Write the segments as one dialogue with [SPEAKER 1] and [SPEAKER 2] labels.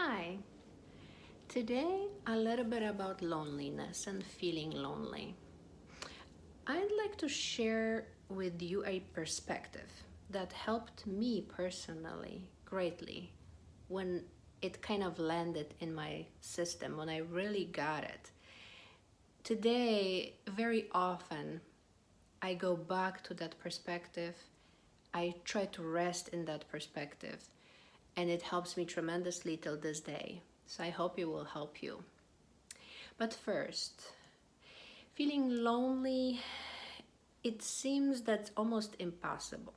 [SPEAKER 1] Hi. Today, a little bit about loneliness and feeling lonely. I'd like to share with you a perspective that helped me personally greatly when it kind of landed in my system, when I really got it. Today, very often, I go back to that perspective. I try to rest in that perspective, and it helps me tremendously till this day. So I hope it will help you. But first, feeling lonely, it seems that's almost impossible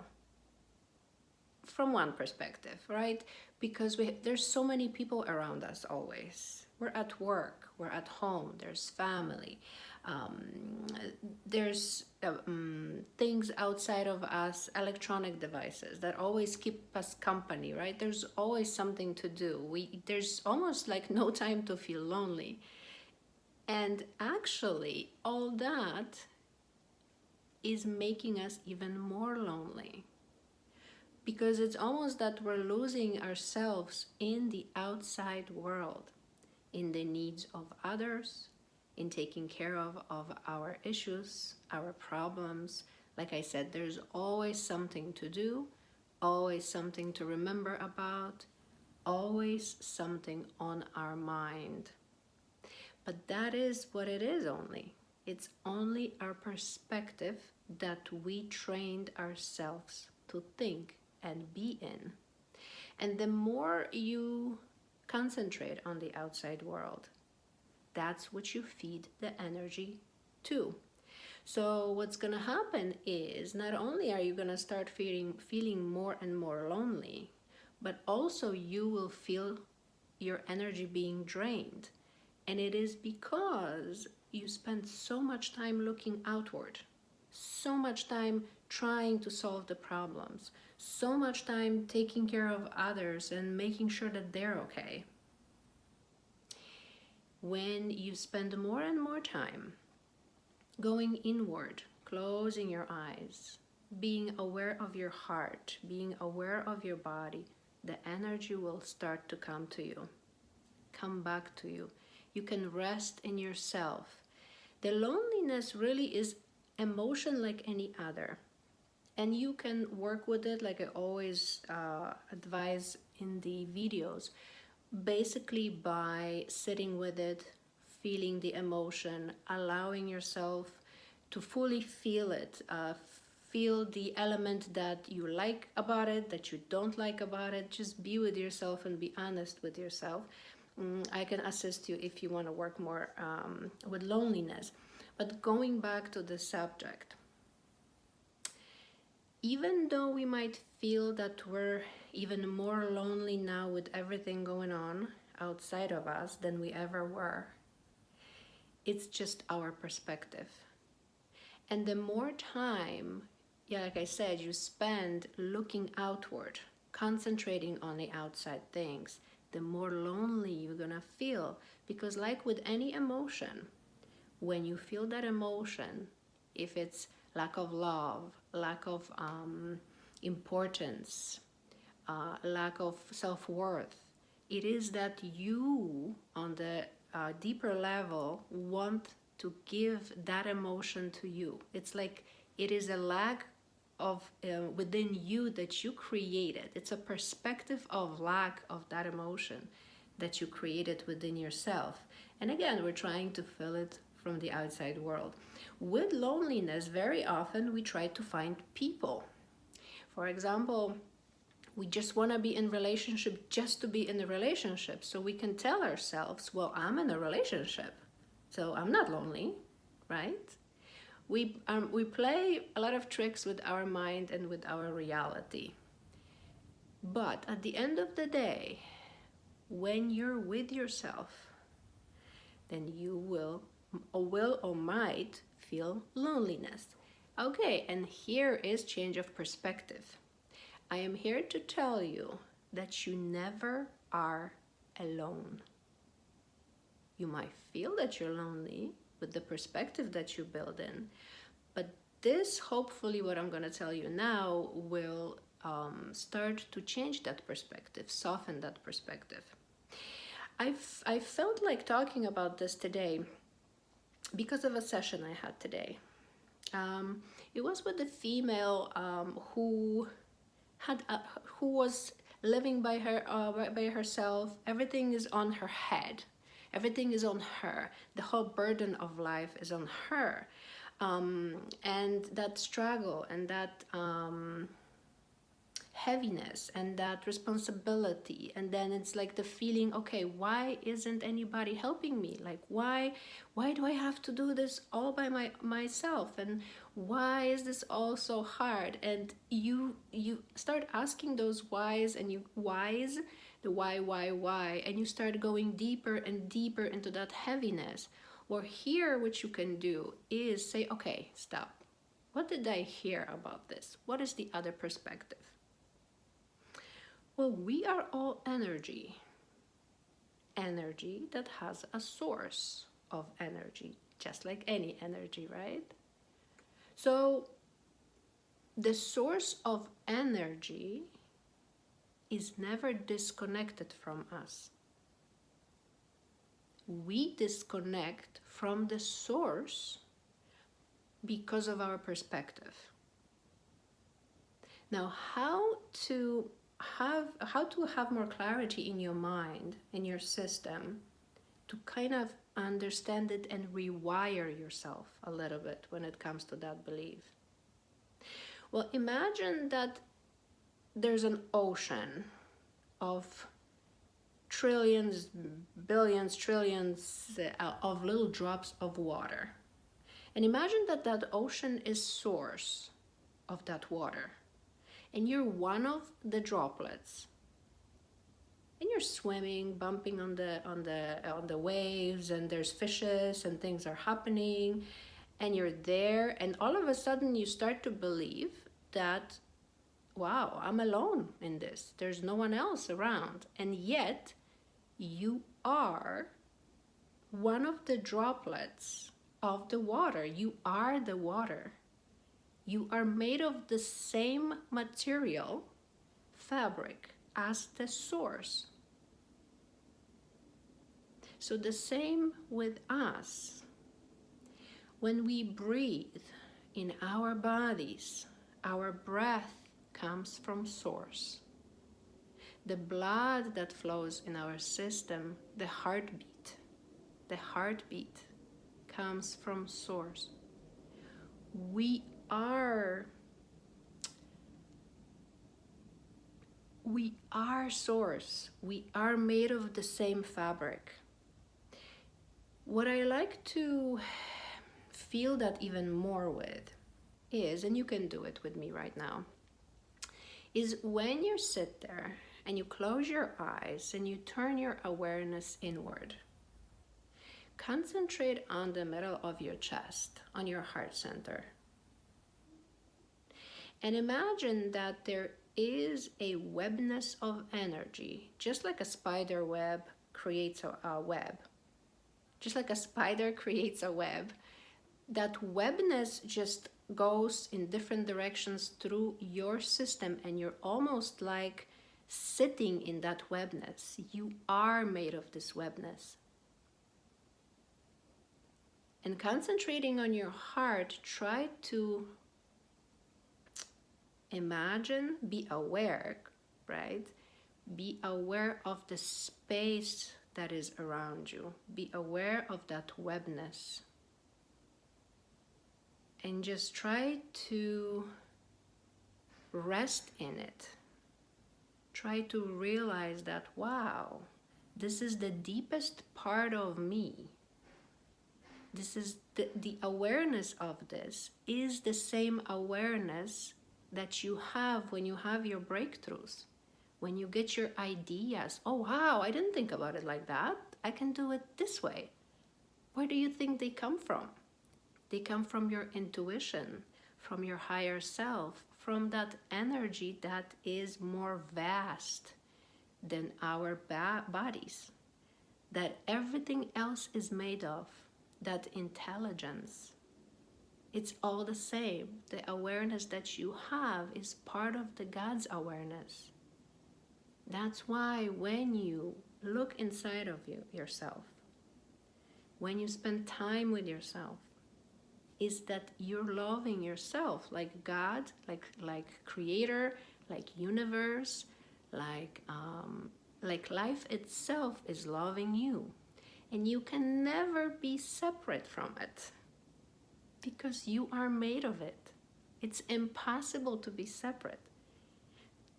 [SPEAKER 1] from one perspective, right? Because there's so many people around us always. We're at work, we're at home, there's family, um, there's things outside of us, electronic devices that always keep us company, right? There's always something to do. There's almost like no time to feel lonely. And actually, all that is making us even more lonely because it's almost that we're losing ourselves in the outside world, in the needs of others, in taking care of our issues, our problems. Like I said, there's always something to do, always something to remember about, always something on our mind. But that is what it is only. It's only our perspective that we trained ourselves to think and be in. And the more you concentrate on the outside world, that's what you feed the energy to. So what's going to happen is not only are you going to start feeling more and more lonely, but also you will feel your energy being drained. And it is because you spend so much time looking outward, so much time trying to solve the problems, so much time taking care of others and making sure that they're okay. When you spend more and more time going inward, closing your eyes, being aware of your heart, being aware of your body, the energy will start to come to you, come back to you. You can rest in yourself. The loneliness really is emotion like any other. And you can work with it, like I always advise in the videos, basically by sitting with it, feeling the emotion, allowing yourself to fully feel it, feel the element that you like about it, that you don't like about it. Just be with yourself and be honest with yourself. I can assist you if you want to work more with loneliness. But going back to the subject, even though we might feel that we're even more lonely now with everything going on outside of us than we ever were, it's just our perspective. And the more time, yeah, like I said, you spend looking outward, concentrating on the outside things, the more lonely you're gonna feel. Because like with any emotion, when you feel that emotion, if it's lack of love, lack of importance, lack of self-worth, it is that you on the deeper level want to give that emotion to you. It's like it is a lack of within you that you created. It's a perspective of lack of that emotion that you created within yourself. And again, we're trying to fill it from the outside world. With loneliness, very often we try to find people. For example, we just want to be in relationship just to be in a relationship. So we can tell ourselves, well, I'm in a relationship, so I'm not lonely, right? We play a lot of tricks with our mind and with our reality. But at the end of the day, when you're with yourself, then you will or might feel loneliness. Okay, and here is change of perspective. I am here to tell you that you never are alone. You might feel that you're lonely with the perspective that you build in, but this, hopefully, what I'm going to tell you now will start to change that perspective, soften that perspective. I felt like talking about this today because of a session I had today. It was with a female who was living by herself. Everything is on her head. Everything is on her. The whole burden of life is on her. And that struggle and that heaviness and that responsibility, and then it's like the feeling, okay, why isn't anybody helping me? Like, why do I have to do this all by myself, and why is this all so hard? And you start asking those whys, and the why, and you start going deeper and deeper into that heaviness. Or here, what you can do is say, okay, stop. What did I hear about this? What is the other perspective? Well, we are all energy. Energy that has a source of energy, just like any energy, right? So the source of energy is never disconnected from us. We disconnect from the source because of our perspective. Now, how to have more clarity in your mind, in your system, to kind of understand it and rewire yourself a little bit when it comes to that belief. Well, imagine that there's an ocean of trillions, billions, trillions of little drops of water. And imagine that that ocean is source of that water. And you're one of the droplets, and you're swimming, bumping on the waves, and there's fishes and things are happening, and you're there, and all of a sudden you start to believe that, wow, I'm alone in this. There's no one else around, and yet you are one of the droplets of the water. You are the water. You are made of the same material, fabric, as the source. So the same with us. When we breathe in our bodies, our breath comes from source. The blood that flows in our system, the heartbeat comes from source. We are source. We are made of the same fabric. What I like to feel that even more with is, and you can do it with me right now, is when you sit there and you close your eyes and you turn your awareness inward. Concentrate on the middle of your chest, on your heart center. And imagine that there is a webness of energy, just like a spider web creates a web. Just like a spider creates a web, that webness just goes in different directions through your system, and you're almost like sitting in that webness. You are made of this webness. And concentrating on your heart, try to imagine, be aware, right? Be aware of the space that is around you. Be aware of that webness. And just try to rest in it. Try to realize that, wow, this is the deepest part of me. This is the awareness of this is the same awareness that you have when you have your breakthroughs, when you get your ideas. Oh, wow, I didn't think about it like that. I can do it this way. Where do you think they come from? They come from your intuition, from your higher self, from that energy that is more vast than our bodies, that everything else is made of, that intelligence. It's all the same. The awareness that you have is part of the God's awareness. That's why when you look inside of yourself, when you spend time with yourself, is that you're loving yourself like God, like creator, like universe, like life itself is loving you. And you can never be separate from it because you are made of it. It's impossible to be separate.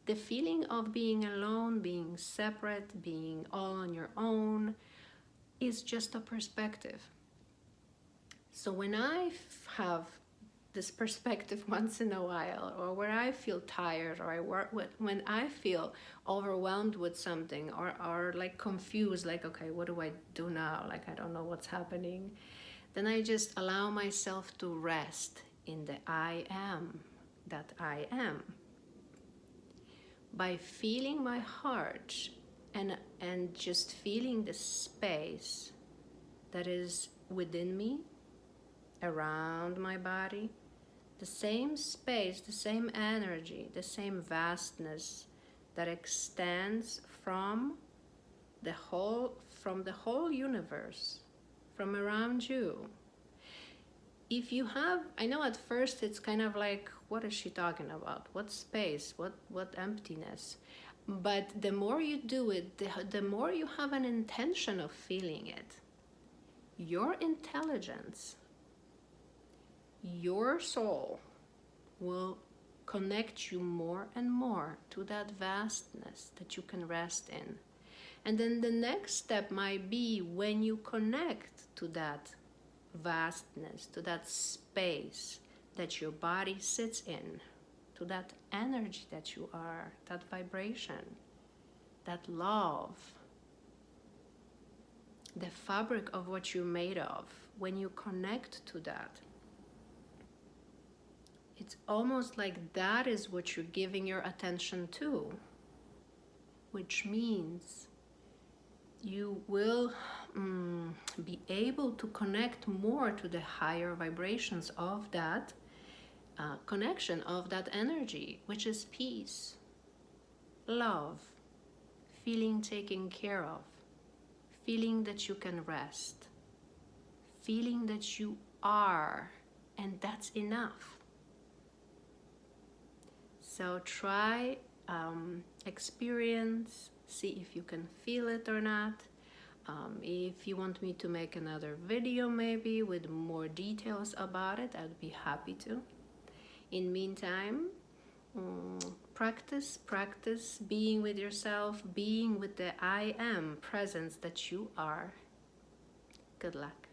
[SPEAKER 1] The feeling of being alone, being separate, being all on your own is just a perspective. So when I have this perspective once in a while, or where I feel tired, or when I feel overwhelmed with something, or like confused, like, okay, what do I do now? Like, I don't know what's happening. Then I just allow myself to rest in the I am, that I am. By feeling my heart and just feeling the space that is within me, around my body, the same space, the same energy, the same vastness that extends from the whole universe, from around you. If you have, I know at first it's kind of like, what is she talking about? What space? What emptiness? But the more you do it, the more you have an intention of feeling it. Your intelligence, your soul will connect you more and more to that vastness that you can rest in. And then the next step might be, when you connect to that vastness, to that space that your body sits in, to that energy that you are, that vibration, that love, the fabric of what you're made of, when you connect to that, it's almost like that is what you're giving your attention to, which means you will be able to connect more to the higher vibrations of that connection, of that energy, which is peace, love, feeling taken care of, feeling that you can rest, feeling that you are, and that's enough. So try, experience, see if you can feel it or not. If you want me to make another video maybe with more details about it, I'd be happy to. In meantime, practice being with yourself, being with the I am presence that you are. Good luck.